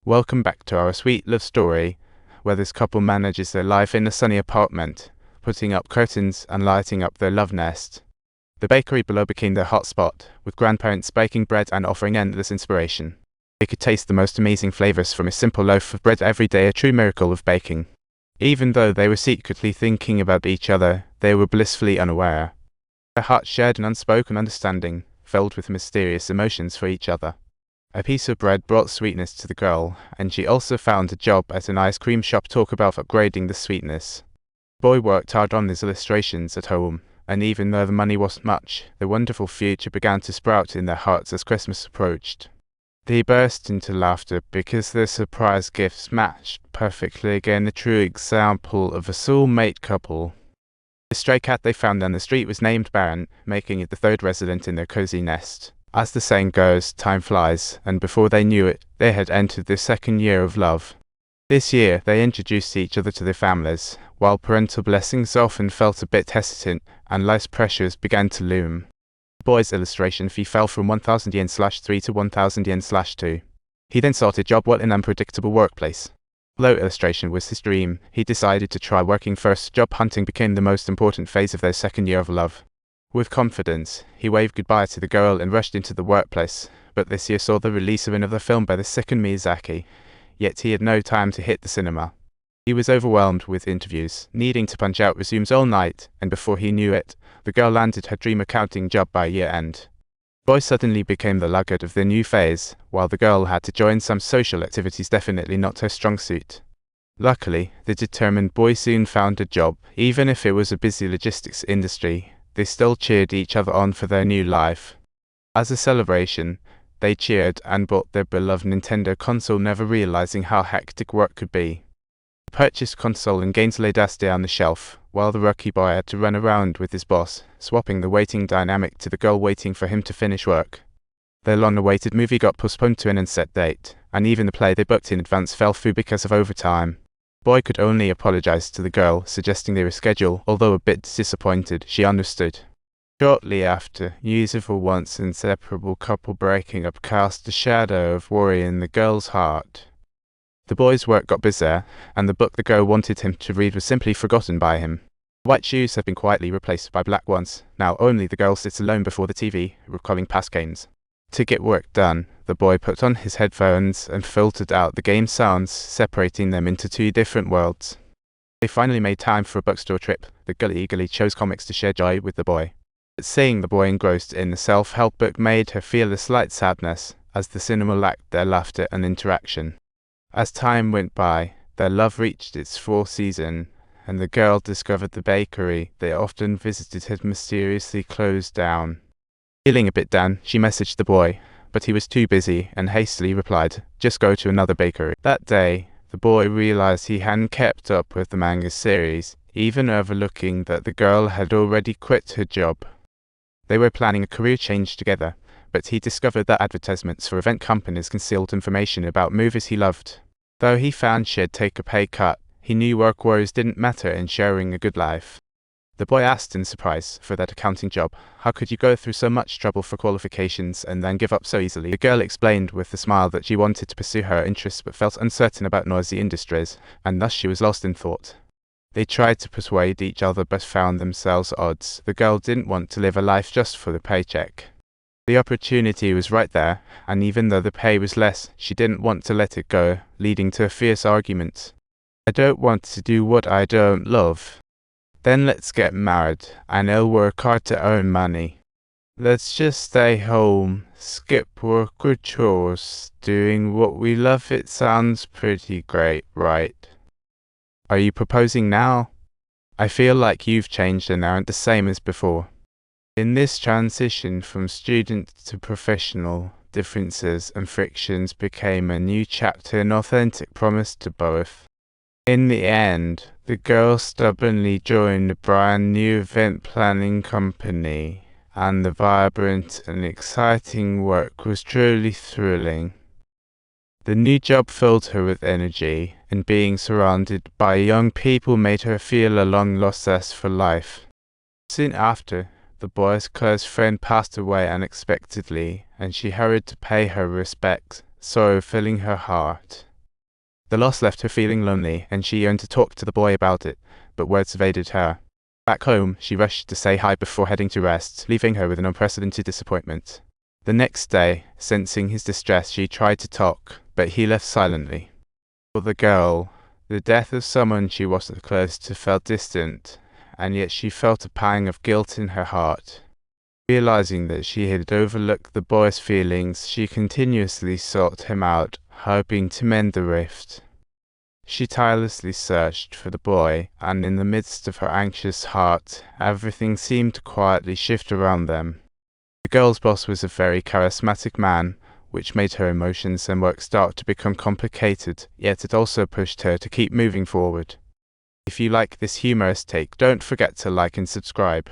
Welcome back to our sweet love story, where this couple manages their life in a sunny apartment, putting up curtains and lighting up their love nest. The bakery below became their hotspot, with grandparents baking bread and offering endless inspiration. They could taste the most amazing flavors from a simple loaf of bread every day, a true miracle of baking. Even though they were secretly thinking about each other, they were blissfully unaware. Their hearts shared an unspoken understanding, filled with mysterious emotions for each other. A piece of bread brought sweetness to the girl, and she also found a job at an ice cream shop to talk about upgrading the sweetness. The boy worked hard on his illustrations at home, and even though the money wasn't much, the wonderful future began to sprout in their hearts as Christmas approached. They burst into laughter because their surprise gifts matched perfectly, again a true example of a soulmate couple. The stray cat they found down the street was named Baron, making it the third resident in their cozy nest. As the saying goes, time flies, and before they knew it, they had entered their second year of love. This year, they introduced each other to their families, while parental blessings often felt a bit hesitant and life's pressures began to loom. The boy's illustration fee fell from 1,000 yen/3 to 1,000 yen/2. He then sought a job in an unpredictable workplace. Although illustration was his dream, he decided to try working first. Job hunting became the most important phase of their second year of love. With confidence, he waved goodbye to the girl and rushed into the workplace, but this year saw the release of another film by the second Miyazaki, yet he had no time to hit the cinema. He was overwhelmed with interviews, needing to punch out resumes all night, and before he knew it, the girl landed her dream accounting job by year-end. The boy suddenly became the laggard of their new phase, while the girl had to join some social activities definitely not her strong suit. Luckily, the determined boy soon found a job, even if it was a busy logistics industry. They still cheered each other on for their new life. As a celebration, they cheered and bought their beloved Nintendo console, never realizing how hectic work could be. The purchased console and games lay dusty on the shelf, while the rookie boy had to run around with his boss, swapping the waiting dynamic to the girl waiting for him to finish work. Their long-awaited movie got postponed to an unset date, and even the play they booked in advance fell through because of overtime. The boy could only apologize to the girl, suggesting they reschedule. Although a bit disappointed, she understood. Shortly after, news of a once inseparable couple breaking up cast a shadow of worry in the girl's heart. The boy's work got busier, and the book the girl wanted him to read was simply forgotten by him. White shoes have been quietly replaced by black ones. Now only the girl sits alone before the TV, recalling past games. To get work done, the boy put on his headphones and filtered out the game sounds, separating them into two different worlds. They finally made time for a bookstore trip. The girl eagerly chose comics to share joy with the boy. But seeing the boy engrossed in the self-help book made her feel a slight sadness, as the cinema lacked their laughter and interaction. As time went by, their love reached its fourth season, and the girl discovered the bakery they often visited had mysteriously closed down. Feeling a bit down, she messaged the boy, but he was too busy and hastily replied, "Just go to another bakery." That day, the boy realized he hadn't kept up with the manga series, even overlooking that the girl had already quit her job. They were planning a career change together, but he discovered that advertisements for event companies concealed information about movies he loved. Though he found she'd take a pay cut, he knew work worries didn't matter in sharing a good life. The boy asked in surprise for that accounting job. How could you go through so much trouble for qualifications and then give up so easily? The girl explained with a smile that she wanted to pursue her interests but felt uncertain about noisy industries, and thus she was lost in thought. They tried to persuade each other but found themselves at odds. The girl didn't want to live a life just for the paycheck. The opportunity was right there, and even though the pay was less, she didn't want to let it go, leading to a fierce argument. "I don't want to do what I don't love." "Then let's get married, and I'll work hard to earn money." "Let's just stay home, skip work or chores, doing what we love." It sounds pretty great, right? Are you proposing now? I feel like you've changed and aren't the same as before. In this transition from student to professional, differences and frictions became a new chapter, an authentic promise to both. In the end, the girl stubbornly joined a brand new event planning company, and the vibrant and exciting work was truly thrilling. The new job filled her with energy, and being surrounded by young people made her feel a long-lost zest for life. Soon after, the boy's close friend passed away unexpectedly, and she hurried to pay her respects, sorrow filling her heart. The loss left her feeling lonely, and she yearned to talk to the boy about it, but words evaded her. Back home, she rushed to say hi before heading to rest, leaving her with an unprecedented disappointment. The next day, sensing his distress, she tried to talk, but he left silently. For the girl, the death of someone she was close to felt distant, and yet she felt a pang of guilt in her heart. Realizing that she had overlooked the boy's feelings, she continuously sought him out, hoping to mend the rift. She tirelessly searched for the boy, and in the midst of her anxious heart, everything seemed to quietly shift around them. The girl's boss was a very charismatic man, which made her emotions and work start to become complicated, yet it also pushed her to keep moving forward. If you like this humorous take, don't forget to like and subscribe.